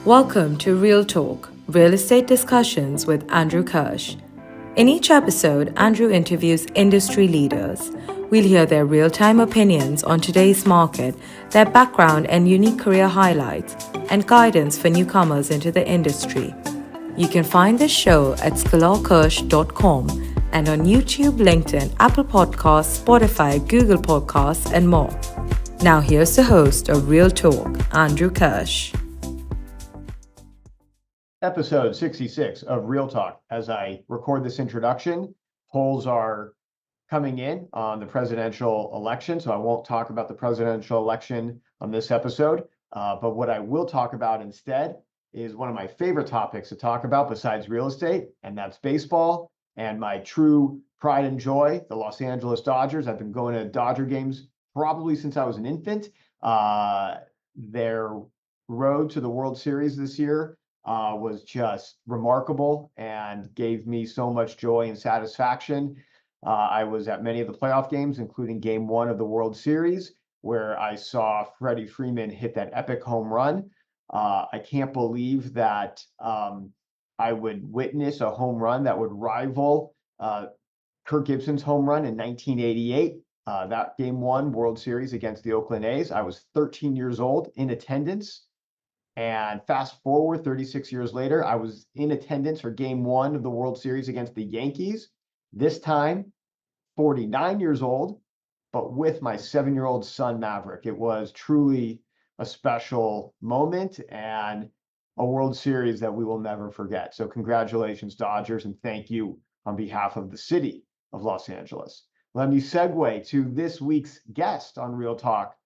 Welcome to Real Talk, Real Estate Discussions with Andrew Kirsh. In each episode, Andrew interviews industry leaders. We'll hear their real-time opinions on today's market, their background and unique career highlights, and guidance for newcomers into the industry. You can find this show at scholarkirsh.com and on YouTube, LinkedIn, Apple Podcasts, Spotify, Google Podcasts, and more. Now here's the host of Real Talk, Andrew Kirsh. Episode 66 of Real Talk. As I record this introduction, polls are coming in on the presidential election, so I won't talk about the presidential election on this episode. But what I will talk about instead is one of my favorite topics to talk about besides real estate, and that's baseball and my true pride and joy, the Los Angeles Dodgers. I've been going to Dodger games probably since I was an infant. Their road to the World Series this year was just remarkable and gave me so much joy and satisfaction. I was at many of the playoff games, including game one of the World Series, where I saw Freddie Freeman hit that epic home run. I can't believe that I would witness a home run that would rival Kirk Gibson's home run in 1988. That game one World Series against the Oakland A's. I was 13 years old in attendance. And fast forward 36 years later, I was in attendance for game one of the World Series against the Yankees. This time, 49 years old, but with my 7-year-old son, Maverick. It was truly a special moment and a World Series that we will never forget. So congratulations, Dodgers, and thank you on behalf of the city of Los Angeles. Let me segue to this week's guest on Real Talk,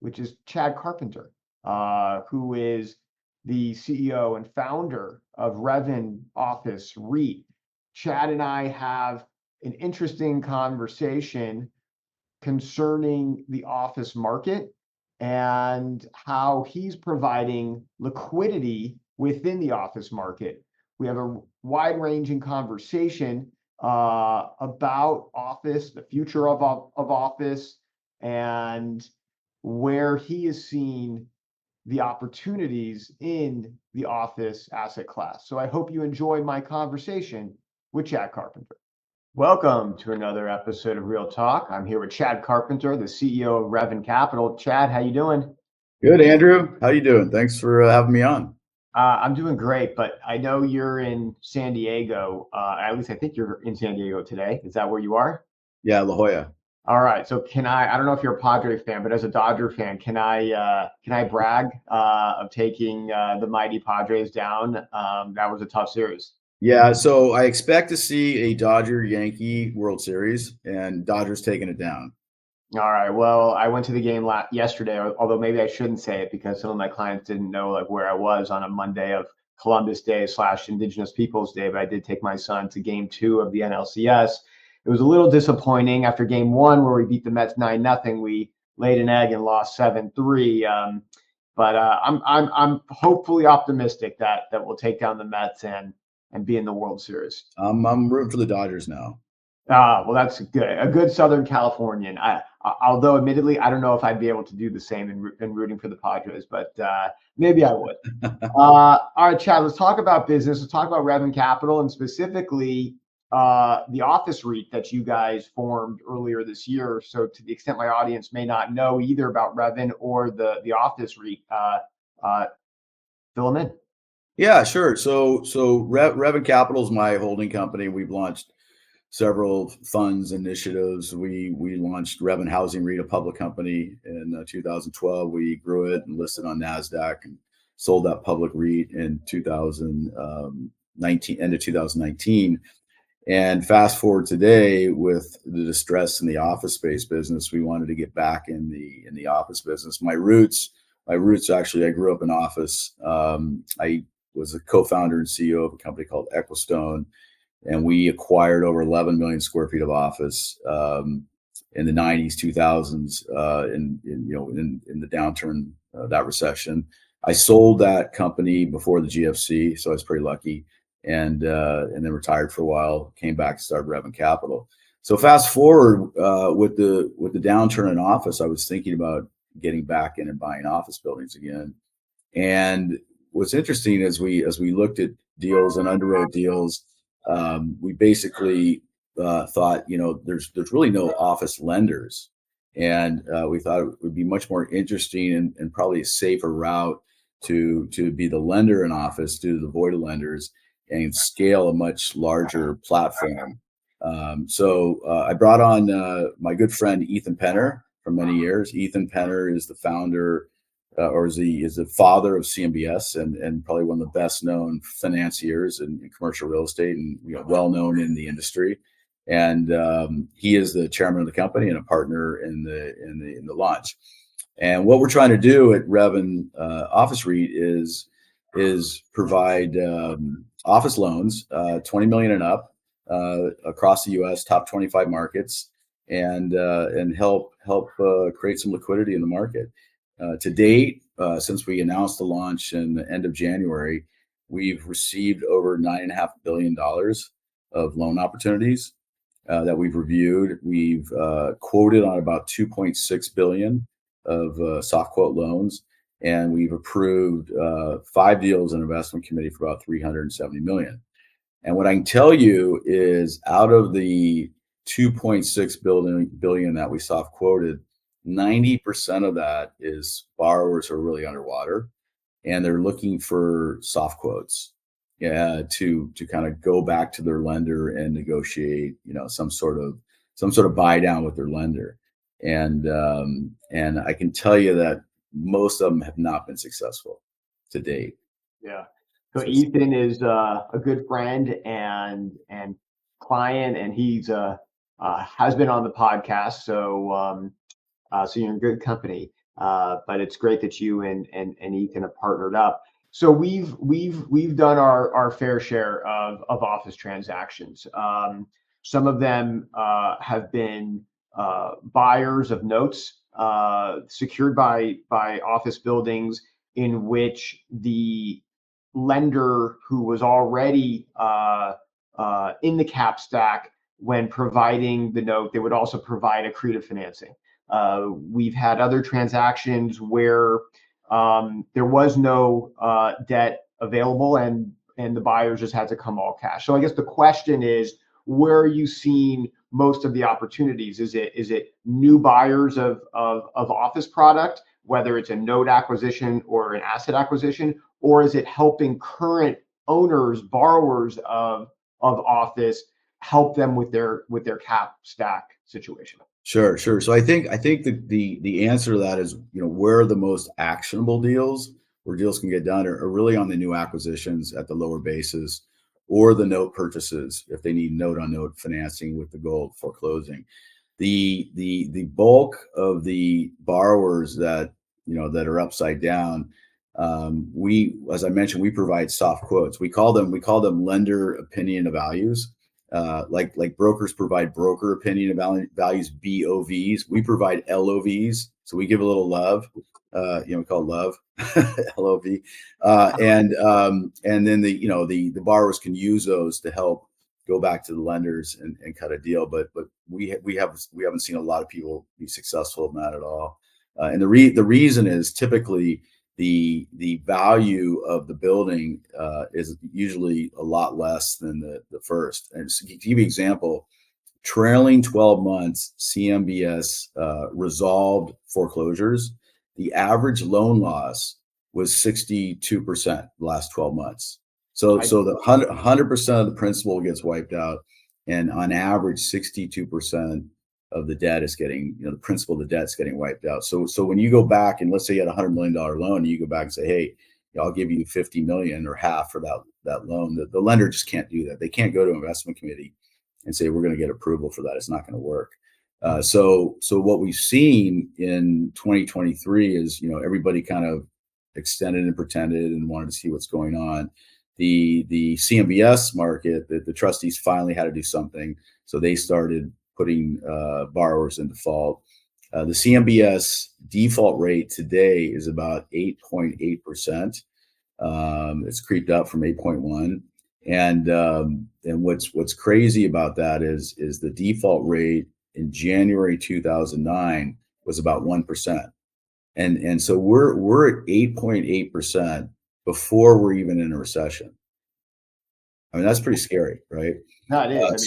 which is Chad Carpenter. Who is the CEO and founder of Reven Office REIT. Chad and I have an interesting conversation concerning the office market and how he's providing liquidity within the office market. We have a wide-ranging conversation about office, the future of office, and where he is seeing the opportunities in the office asset class. So I hope you enjoy my conversation with Chad Carpenter. Welcome to another episode of Real Talk. I'm here with Chad Carpenter, the CEO of Reven Capital. Chad, how you doing? Good, Andrew. How you doing? Thanks for having me on. I'm doing great, but I know you're in San Diego. At least I think you're in San Diego today. Is that where you are? Yeah, La Jolla. All right. So I don't know if you're a Padre fan, but as a Dodger fan, can I brag of taking the mighty Padres down? That was a tough series. Yeah, so I expect to see a Dodger-Yankee World Series, and Dodgers taking it down. All right. Well, I went to the game yesterday, although maybe I shouldn't say it because some of my clients didn't know like where I was on a Monday of Columbus Day / Indigenous Peoples Day, but I did take my son to game 2 of the NLCS. It was a little disappointing after game 1 where we beat the Mets 9-0. We laid an egg and lost 7-3. But I'm hopefully optimistic that we'll take down the Mets and be in the World Series. I'm rooting for the Dodgers now. Well, that's good. A good Southern Californian. Although admittedly, I don't know if I'd be able to do the same in rooting for the Padres, but maybe I would. All right, Chad, let's talk about business. Let's talk about Reven Capital and specifically the office REIT that you guys formed earlier this year. So to the extent my audience may not know either about Reven or the office REIT, fill them in. Yeah, sure. So Reven Capital is my holding company. We've launched several funds initiatives. We launched Reven Housing REIT, a public company, in 2012. We grew it and listed on NASDAQ and sold that public REIT in 2019, end of 2019. And fast forward today, with the distress in the office space business, we wanted to get back in the office business. My roots actually, I grew up in office. I was a co-founder and CEO of a company called Equistone, and we acquired over 11 million square feet of office in the 90s, 2000s, in the downturn, that recession. I sold that company before the GFC, so I was pretty lucky. And then retired for a while, came back to start Reven Capital. So fast forward with the downturn in office, I was thinking about getting back in and buying office buildings again. And what's interesting as we looked at deals and underwrote deals, we basically thought, there's really no office lenders, and we thought it would be much more interesting and probably a safer route to be the lender in office due to the void of lenders and scale a much larger platform. So I brought on my good friend Ethan Penner for many years. Ethan Penner is the founder, or is the father of CMBS, and probably one of the best known financiers in commercial real estate, and well known in the industry. And he is the chairman of the company and a partner in the launch. And what we're trying to do at Reven Office REIT is provide office loans, 20 million and up, across the U.S., top 25 markets, and help create some liquidity in the market. To date, since we announced the launch in the end of January, we've received over $9.5 billion of loan opportunities that we've reviewed. We've quoted on about 2.6 billion of soft quote loans, and we've approved 5 deals in investment committee for about 370 million. And what I can tell you is, out of the 2.6 billion that we soft quoted, 90% of that is borrowers who are really underwater, and they're looking for soft quotes, to kind of go back to their lender and negotiate, some sort of buy down with their lender. And I can tell you that most of them have not been successful to date. Yeah. So Ethan is a good friend and client, and he's has been on the podcast. So you're in good company. But it's great that you and Ethan have partnered up. So we've done our fair share of office transactions. Some of them have been buyers of notes secured by office buildings, in which the lender who was already in the cap stack, when providing the note, they would also provide accretive financing. We've had other transactions where there was no debt available, and the buyers just had to come all cash. So I guess the question is, where are you seeing most of the opportunities? Is it new buyers of office product, whether it's a note acquisition or an asset acquisition, or is it helping current owners, borrowers of office, help them with their cap stack situation? Sure. So I think the answer to that is, where the most actionable deals, where deals can get done, are really on the new acquisitions at the lower basis, or the note purchases if they need note on note financing with the goal of foreclosing. The bulk of the borrowers that are upside down, as I mentioned, we provide soft quotes. We call them lender opinion of values. Like brokers provide broker opinion of values, BOVs. We provide LOVs. So we give a little love, we call it love, LOV. And then the borrowers can use those to help go back to the lenders and cut a deal. But we haven't seen a lot of people be successful in that at all. And the reason is, typically the value of the building is usually a lot less than the first. And to give you an example, trailing 12 months CMBS resolved foreclosures, the average loan loss was 62% the last 12 months. So the 100% of the principal gets wiped out, and on average 62% of the debt is getting, the principal of the debt is getting wiped out. So when you go back, and let's say you had $100 million loan, and you go back and say, hey, I'll give you 50 million or half for that loan, the lender just can't do that. They can't go to investment committee and say, we're going to get approval for that. It's not going to work. So what we've seen in 2023 is, everybody kind of extended and pretended and wanted to see what's going on. The CMBS market, the trustees finally had to do something. So they started putting borrowers in default. The CMBS default rate today is about 8.8%. It's creeped up from 8.1. And what's crazy about that is the default rate in January 2009 was about 1%. And so we're at 8.8%, before we're even in a recession. I mean, that's pretty scary, right? No, it is. I mean,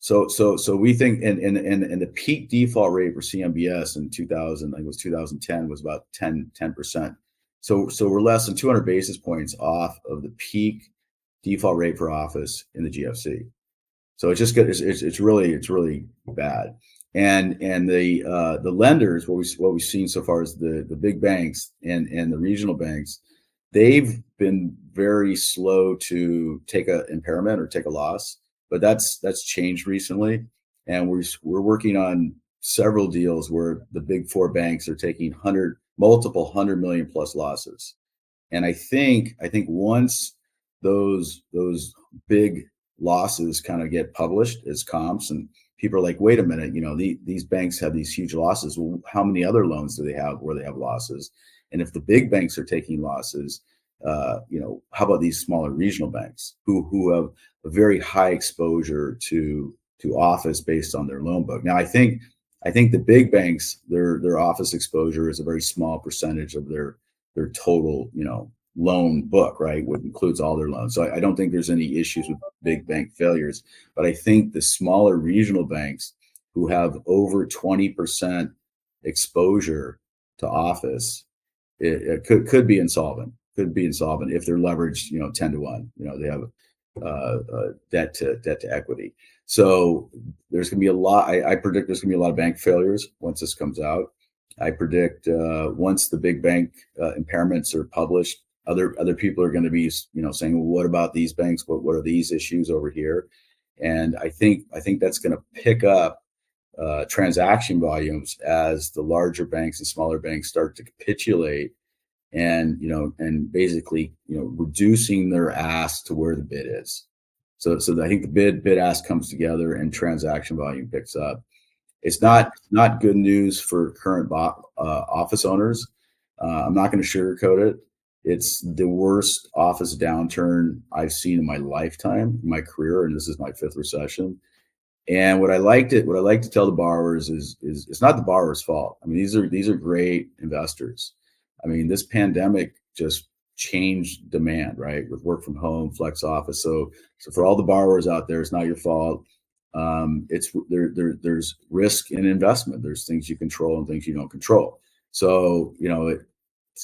So we think, and the peak default rate for CMBS in 2000, I think it was 2010, was about 10%. So we're less than 200 basis points off of the peak default rate for office in the GFC. So it's just good. It's really bad. And the lenders, what we've seen so far is the big banks and the regional banks, they've been very slow to take an impairment or take a loss, but that's changed recently. And we're working on several deals where the big four banks are taking multiple $100 million plus losses. And I think once those big losses kind of get published as comps and people are like, wait a minute, these banks have these huge losses. Well, how many other loans do they have where they have losses? And if the big banks are taking losses, how about these smaller regional banks who have a very high exposure to office based on their loan book? Now, I think the big banks, their office exposure is a very small percentage of their total, loan book, right? Which includes all their loans. So I don't think there's any issues with big bank failures, but I think the smaller regional banks who have over 20% exposure to office, it could be insolvent. Could be insolvent if they're leveraged, 10 to 1. They have debt to equity. So there's going to be a lot. I predict there's going to be a lot of bank failures once this comes out. I predict once the big bank impairments are published, other people are going to be, saying, well, what about these banks? What are these issues over here? And I think that's going to pick up transaction volumes as the larger banks and smaller banks start to capitulate and basically reducing their ask to where the bid is. So I think the bid ask comes together and transaction volume picks up. It's not good news for current office owners. I'm not going to sugarcoat it. It's the worst office downturn I've seen in my lifetime, in my career, and this is my fifth recession. And what I like to tell the borrowers is it's not the borrower's fault. I mean, these are great investors. I mean, this pandemic just changed demand, right? With work from home, flex office. So for all the borrowers out there, it's not your fault. There's risk in investment. There's things you control and things you don't control. So,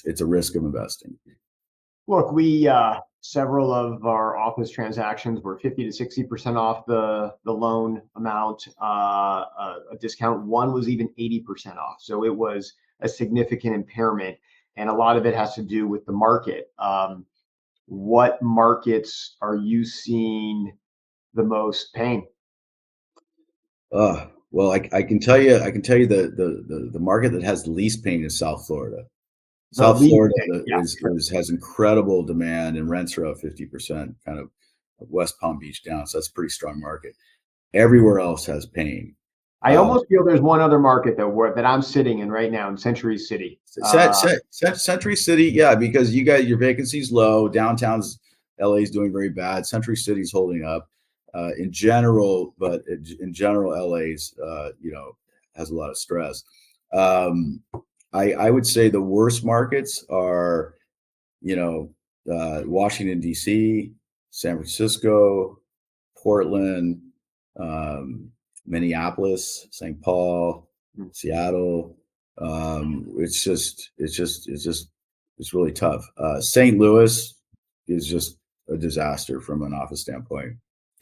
it's a risk of investing. Look, we several of our office transactions were 50 to 60% off the loan amount. A discount one was even 80% off. So it was a significant impairment, and a lot of it has to do with the market. What markets are you seeing the most pain? Well, I can tell you the market that has the least pain is South Florida. South Florida has incredible demand and rents are up 50%, kind of West Palm Beach down. So that's a pretty strong market. Everywhere else has pain. I almost feel there's one other market that I'm sitting in right now in Century City. Century City, yeah, because you got your vacancy's low. Downtown's LA is doing very bad. Century City's holding up in general, but in general, LA's has a lot of stress. I would say the worst markets are, Washington, D.C., San Francisco, Portland, Minneapolis, St. Paul, Seattle. It's really tough. St. Louis is just a disaster from an office standpoint.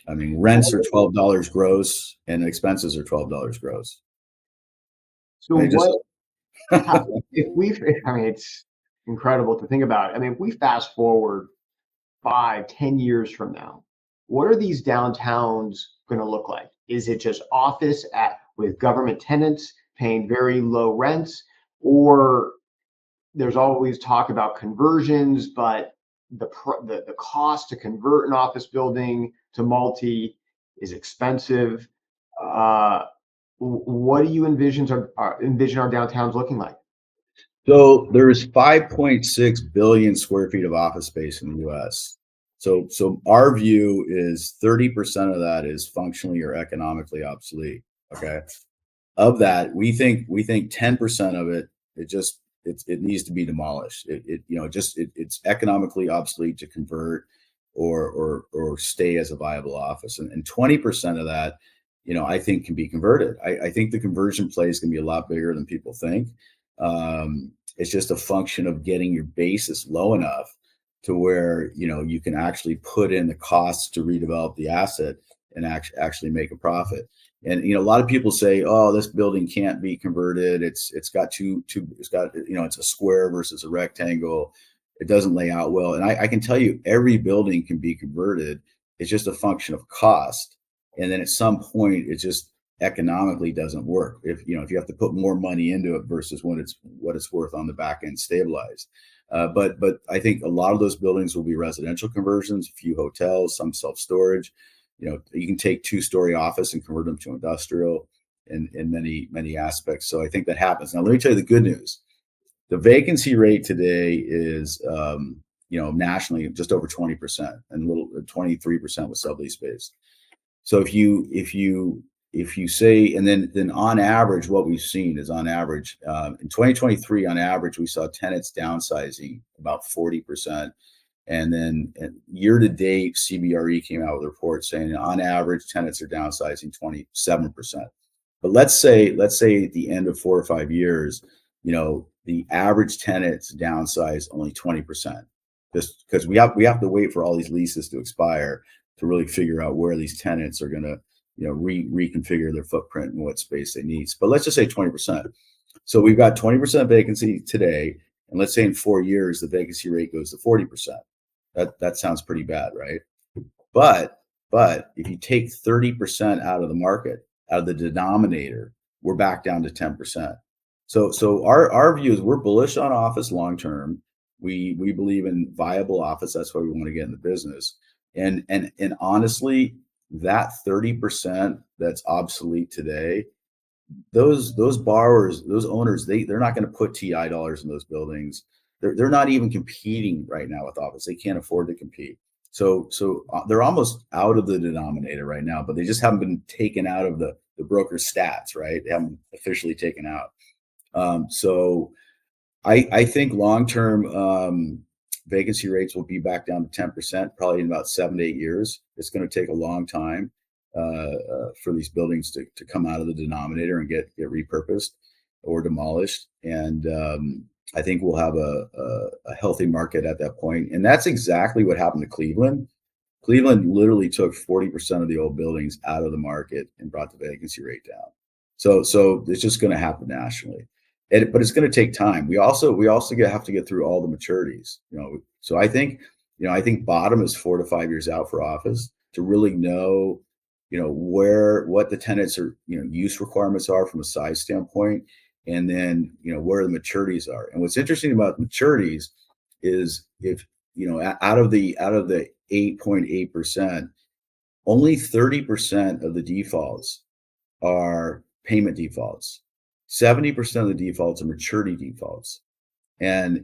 I mean, rents are $12 gross and expenses are $12 gross. So it's incredible to think about. I mean, if we fast forward 5-10 years from now, what are these downtowns going to look like? Is it just office with government tenants paying very low rents, or there's always talk about conversions, but the cost to convert an office building to multi is expensive. What do you envision our downtowns looking like? So there's 5.6 billion square feet of office space in the U.S. So our view is 30% of that is functionally or economically obsolete. Okay, of that, we think 10% of it it needs to be demolished. It's economically obsolete to convert or stay as a viable office. And 20% of that, I think can be converted. I think the conversion play is going to be a lot bigger than people think. It's just a function of getting your basis low enough to where, you can actually put in the costs to redevelop the asset and actually make a profit. And, a lot of people say, oh, this building can't be converted. It's got it's a square versus a rectangle. It doesn't lay out well. And I can tell you every building can be converted. It's just a function of cost. And then at some point, it just economically doesn't work. If you have to put more money into it versus what it's worth on the back end stabilized. But I think a lot of those buildings will be residential conversions, a few hotels, some self-storage. You can take 2-story office and convert them to industrial in many aspects. So I think that happens. Now, let me tell you the good news. The vacancy rate today is, nationally just over 20% and a little 23% with sublease space. So if you say, and then on average, what we've seen is on average, in 2023, on average, we saw tenants downsizing about 40%. And then year to date, CBRE came out with a report saying on average, tenants are downsizing 27%. But let's say at the end of 4 or 5 years, the average tenants downsize only 20%. Just because we have to wait for all these leases to expire to really figure out where these tenants are going to reconfigure their footprint and what space they need. But let's just say 20%. So we've got 20% vacancy today, and let's say in 4 years the vacancy rate goes to 40%. That sounds pretty bad, right? But if you take 30% out of the market, out of the denominator, we're back down to 10%. So our view is we're bullish on office long term. We believe in viable office. That's why we want to get in the business. And honestly, that 30% that's obsolete today, those borrowers, those owners, they're not going to put TI dollars in those buildings. They're not even competing right now with office. They can't afford to compete. So they're almost out of the denominator right now, but they just haven't been taken out of the broker stats, right? They haven't officially taken out. So I think long-term vacancy rates will be back down to 10%, probably in about 7 to 8 years. It's going to take a long time for these buildings to come out of the denominator and get repurposed or demolished. And I think we'll have a healthy market at that point. And that's exactly what happened to Cleveland. Cleveland literally took 40% of the old buildings out of the market and brought the vacancy rate down. So it's just going to happen nationally. But it's going to take time. We also have to get through all the maturities, So I think bottom is 4 to 5 years out for office to really know, what the tenants are, use requirements are from a size standpoint, and then, where the maturities are. And what's interesting about maturities is if, out of the 8.8%, only 30% of the defaults are payment defaults. 70% of the defaults are maturity defaults. And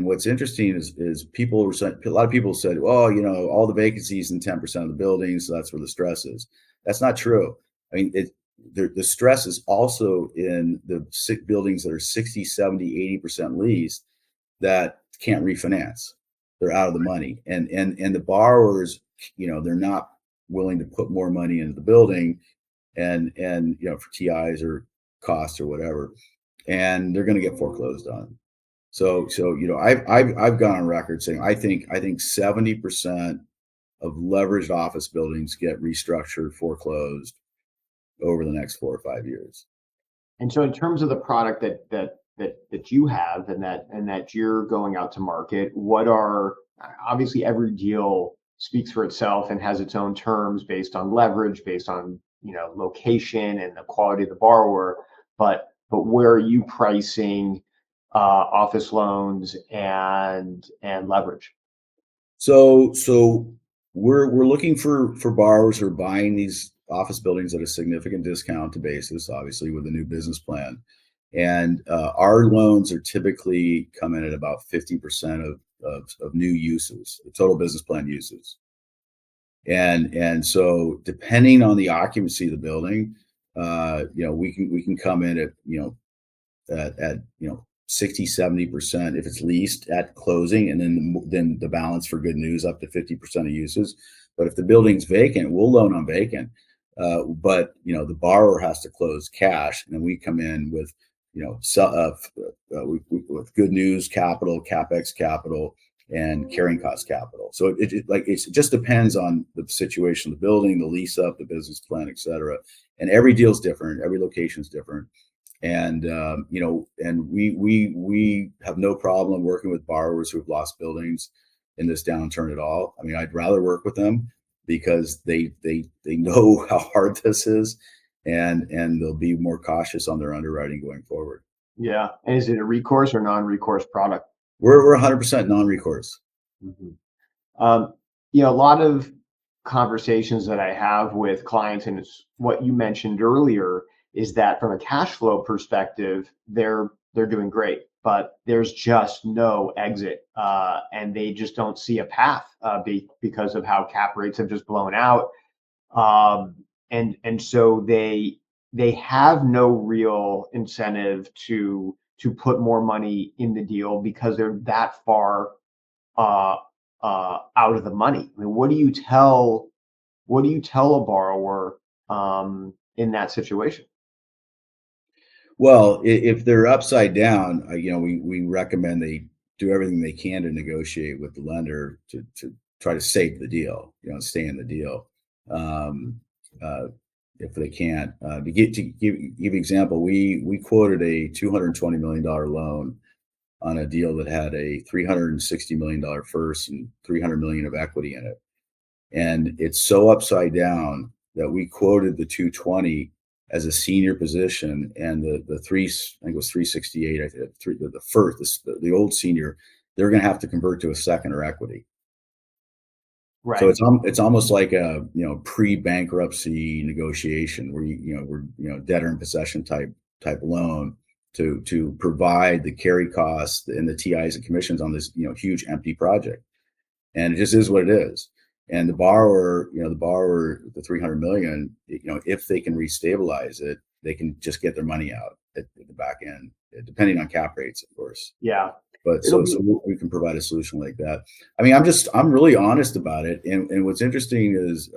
what's interesting is a lot of people said, well, all the vacancies in 10% of the buildings, so that's where the stress is. That's not true. I mean, the stress is also in the buildings that are 60, 70, 80% leased that can't refinance. They're out of the money. And the borrowers, they're not willing to put more money into the building and for TIs or costs or whatever, and they're going to get foreclosed on. So I've gone on record saying I think 70% of leveraged office buildings get restructured, foreclosed over the next 4 or 5 years. And so in terms of the product that you have and that you're going out to market, what are, obviously every deal speaks for itself and has its own terms based on leverage, based on location and the quality of the borrower, but where are you pricing office loans and leverage? So we're looking for borrowers who are buying these office buildings at a significant discount to basis, obviously with a new business plan. And our loans are typically come in at about 50% of new uses, the total business plan uses. And so depending on the occupancy of the building, we can come in at 60%, 60-70% if it's leased at closing, and then the balance for good news up to 50% of uses. But if the building's vacant, we'll loan on vacant. But the borrower has to close cash, and then we come in with with good news capital, capex capital, and carrying cost capital. So it just depends on the situation of the building, the lease up, the business plan, et cetera. And every deal is different, every location is different. And and we have no problem working with borrowers who have lost buildings in this downturn at all. I mean, I'd rather work with them because they know how hard this is, and they'll be more cautious on their underwriting going forward. Yeah. And is it a recourse or non-recourse product? We're 100% non-recourse. Mm-hmm. A lot of conversations that I have with clients, and it's what you mentioned earlier, is that from a cash flow perspective, they're doing great, but there's just no exit, and they just don't see a path because of how cap rates have just blown out, and so they have no real incentive to put more money in the deal because they're that far out of the money. I mean, what do you tell a borrower in that situation? Well, if they're upside down, we recommend they do everything they can to negotiate with the lender to try to save the deal, stay in the deal. If they can't, to give an example, we quoted a $220 million loan on a deal that had a $360 million first and $300 million of equity in it. And it's so upside down that we quoted the 220 as a senior position, and the three, I think it was 368. I think the first, the old senior, they're going to have to convert to a second or equity. Right. So it's almost like a pre-bankruptcy negotiation where we're debtor in possession type loan to provide the carry costs and the TIs and commissions on this huge empty project, and it just is what it is. And the borrower, the 300 million, if they can restabilize it, they can just get their money out at the back end, depending on cap rates, of course. Yeah. But so we can provide a solution like that. I mean, I'm really honest about it. And what's interesting is,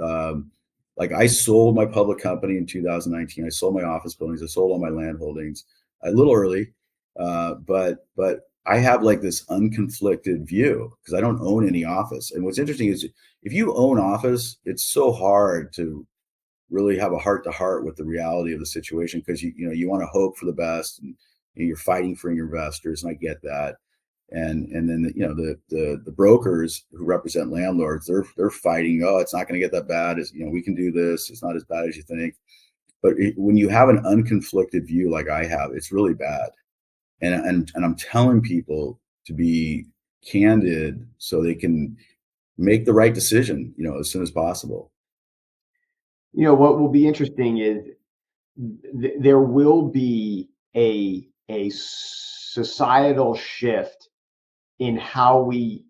like, I sold my public company in 2019. I sold my office buildings. I sold all my land holdings a little early, but I have like this unconflicted view because I don't own any office. And what's interesting is if you own office, it's so hard to really have a heart-to-heart with the reality of the situation because you want to hope for the best, and you're fighting for your investors, and I get that. And then the brokers who represent landlords, they're fighting. Oh, it's not going to get that bad. We can do this. It's not as bad as you think. But when you have an unconflicted view like I have, it's really bad. And I'm telling people to be candid so they can make the right decision, as soon as possible. What will be interesting is there will be a societal shift in how we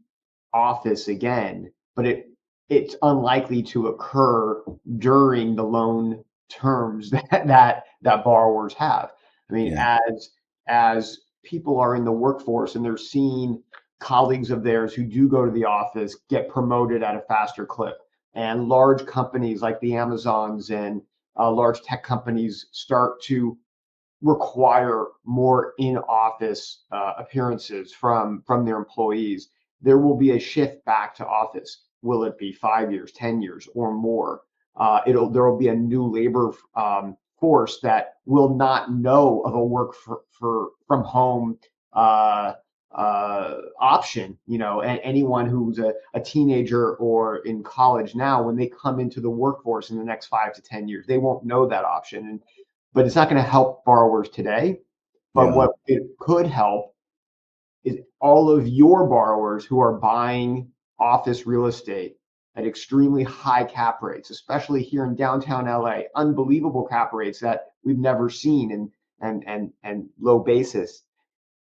office again, but it's unlikely to occur during the loan terms that borrowers have. I mean, Yeah. as people are in the workforce and they're seeing colleagues of theirs who do go to the office get promoted at a faster clip, and large companies like the Amazons and large tech companies start to require more in-office appearances from their employees, there will be a shift back to office. Will it be 5 years, 10 years, or more? There will be a new labor force that will not know of a work from home option. And anyone who's a teenager or in college now, when they come into the workforce in the next 5 to 10 years, they won't know that option. But it's not going to help borrowers today. But what it could help is all of your borrowers who are buying office real estate at extremely high cap rates, especially here in downtown LA, unbelievable cap rates that we've never seen, and low basis.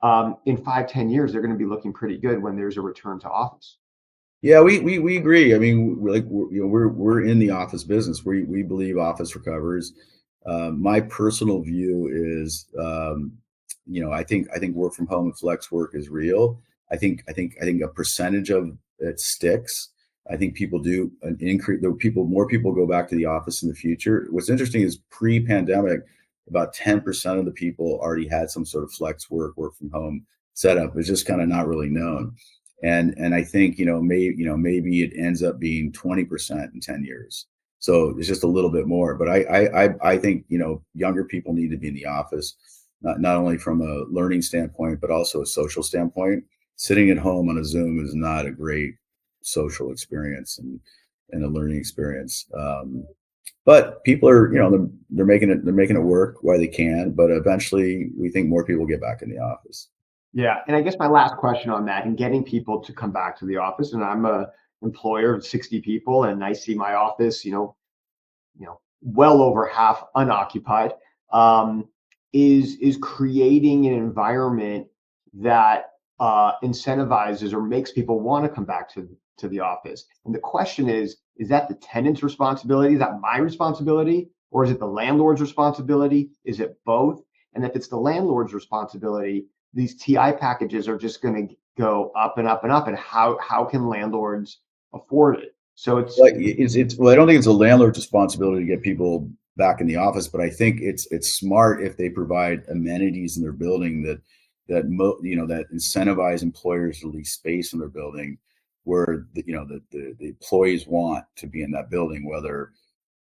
In 5-10 years, they're going to be looking pretty good when there's a return to office. Yeah, we agree. I mean, we're in the office business. We believe office recovers. My personal view is I think work from home and flex work is real. I think a percentage of it sticks. I think people do an increase. More people go back to the office in the future. What's interesting is pre-pandemic, about 10% of the people already had some sort of flex work from home setup. It's just kind of not really known. And I think, maybe it ends up being 20% in 10 years. So it's just a little bit more. But I think, younger people need to be in the office, not only from a learning standpoint, but also a social standpoint. Sitting at home on a Zoom is not a great social experience and a learning experience. But people are, they're making it work while they can. But eventually, we think more people get back in the office. Yeah, and I guess my last question on that and getting people to come back to the office, and I'm a employer of 60 people, and I see my office, well over half unoccupied, is creating an environment that incentivizes or makes people want to come back to the office. And the question is that the tenant's responsibility? Is that my responsibility? Or is it the landlord's responsibility? Is it both? And if it's the landlord's responsibility, these TI packages are just going to go up and up and up. And how can landlords afford it? So well, I don't think it's a landlord's responsibility to get people back in the office, but I think it's smart if they provide amenities in their building that incentivize employers to lease space in their building where the employees want to be in that building, whether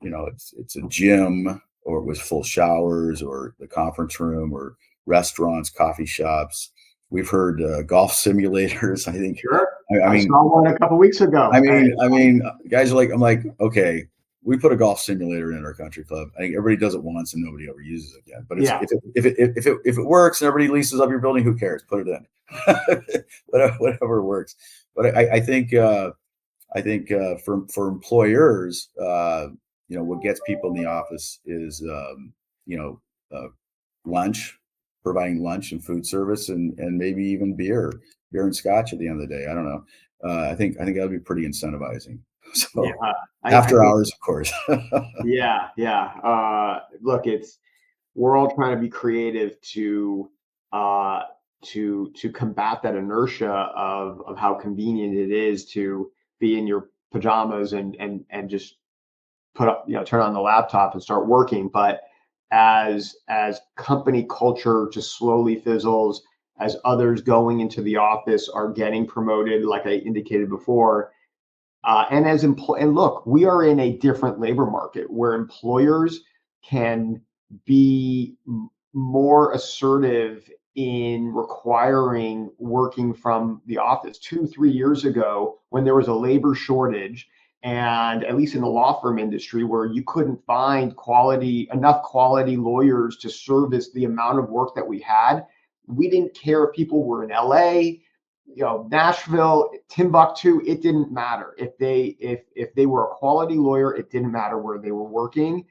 it's a gym or with full showers or the conference room or restaurants, coffee shops. We've heard golf simulators. I think. Sure. I saw one a couple of weeks ago. I mean, guys are like, I'm like, okay, we put a golf simulator in our country club. I think everybody does it once and nobody ever uses it again. But if it works and everybody leases up your building, who cares? Put it in. whatever works. But I think for employers, what gets people in the office is lunch. Providing lunch and food service and maybe even beer and scotch at the end of the day. I don't know. I think that'd be pretty incentivizing. So after hours, of course. Yeah. Look, we're all trying to be creative to combat that inertia of how convenient it is to be in your pajamas and just put up, turn on the laptop and start working. But as company culture just slowly fizzles, as others going into the office are getting promoted, like I indicated before, and look, we are in a different labor market where employers can be more assertive in requiring working from the office. 2-3 years ago, when there was a labor shortage, and at least in the law firm industry, where you couldn't find enough quality lawyers to service the amount of work that we had, we didn't care if people were in LA, Nashville, Timbuktu. It didn't matter if they were a quality lawyer. It didn't matter where they were working.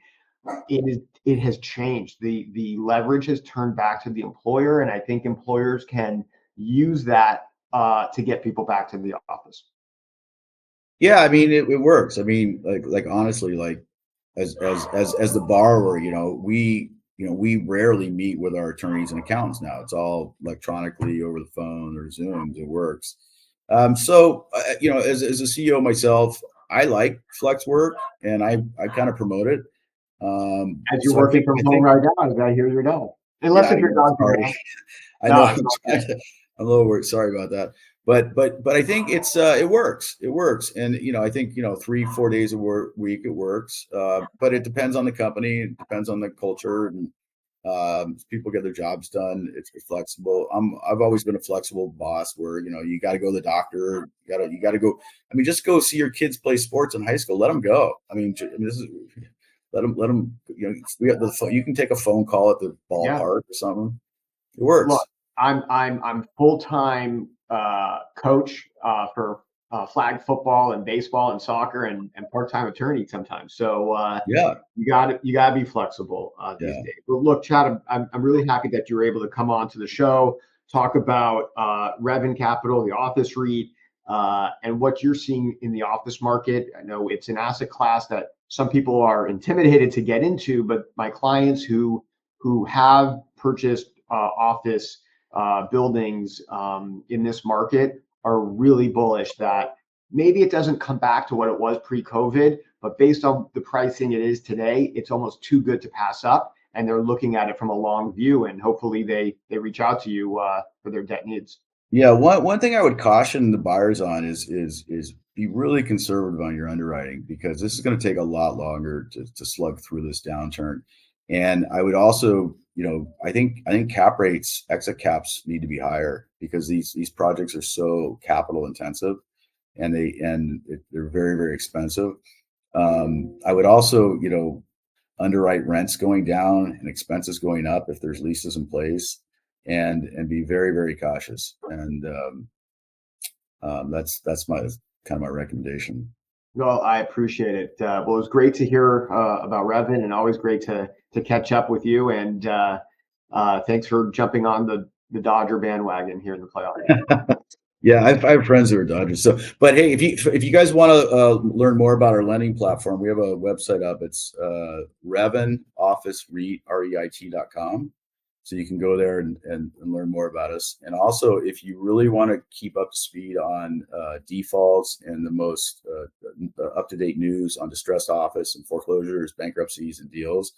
It has changed. The leverage has turned back to the employer, and I think employers can use that to get people back to the office. Yeah, I mean, it works. I mean, like honestly, like as the borrower, we rarely meet with our attorneys and accountants now. It's all electronically over the phone or Zooms. It works. So as a CEO myself, I like flex work and I kind of promote it. As you're working from home right now, I gotta hear your dog. Unless if your dog's sorry. I know. I'm a little worried. Sorry about that. But I think it works. It works. And, I think, 3-4 days a week, it works. But it depends on the company. It depends on the culture and people get their jobs done. It's flexible. I've always been a flexible boss where, you got to go to the doctor. You got to go. I mean, just go see your kids play sports in high school. Let them go. I mean, this is let them, we got you can take a phone call at the ballpark or something. It works. Look, I'm full-time coach for flag football and baseball and soccer and part-time attorney sometimes. So you gotta be flexible these days. But look, Chad, I'm really happy that you were able to come on to the show, talk about Reven Capital, the office REIT, and what you're seeing in the office market. I know it's an asset class that some people are intimidated to get into, but my clients who have purchased office buildings in this market are really bullish that maybe it doesn't come back to what it was pre-COVID, but based on the pricing it is today, it's almost too good to pass up. And they're looking at it from a long view, and hopefully they reach out to you for their debt needs. Yeah, one thing I would caution the buyers on is be really conservative on your underwriting, because this is going to take a lot longer to slug through this downturn. And I would also, I think cap rates, exit caps need to be higher, because these projects are so capital intensive, and they're very, very expensive. I would also, underwrite rents going down and expenses going up if there's leases in place, and be very, very cautious. And that's my kind of my recommendation. Well, I appreciate it. Well, it was great to hear about Reven, and always great to catch up with you. And thanks for jumping on the Dodger bandwagon here in the playoffs. Yeah, I have friends who are Dodgers. So, but hey, if you guys want to learn more about our lending platform, we have a website up. It's Reven Office REIT, REIT.com. So you can go there and learn more about us. And also, if you really want to keep up to speed on defaults and the most up-to-date news on distressed office and foreclosures, bankruptcies, and deals,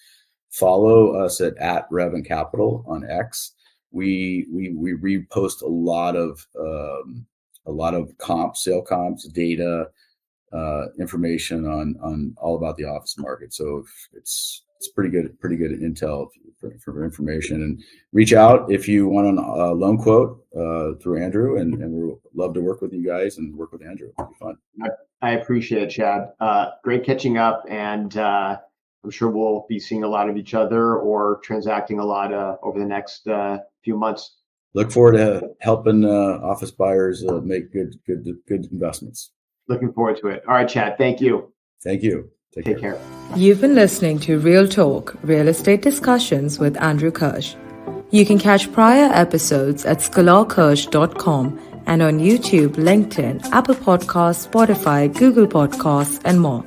follow us at Reven Capital on X. We repost a lot of sale comps, data, information on all about the office market. So it's pretty good intel for information. And reach out if you want a loan quote through Andrew, and we'll love to work with you guys and work with Andrew. It'll be fun. I appreciate it, Chad. Great catching up, and I'm sure we'll be seeing a lot of each other or transacting a lot over the next few months. Look forward to helping office buyers make good investments. Looking forward to it. All right, Chad. Thank you. Thank you. Take care. You've been listening to Real Talk, Real Estate Discussions with Andrew Kirsh. You can catch prior episodes at scholarkirsh.com and on YouTube, LinkedIn, Apple Podcasts, Spotify, Google Podcasts, and more.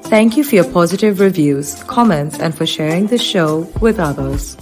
Thank you for your positive reviews, comments, and for sharing the show with others.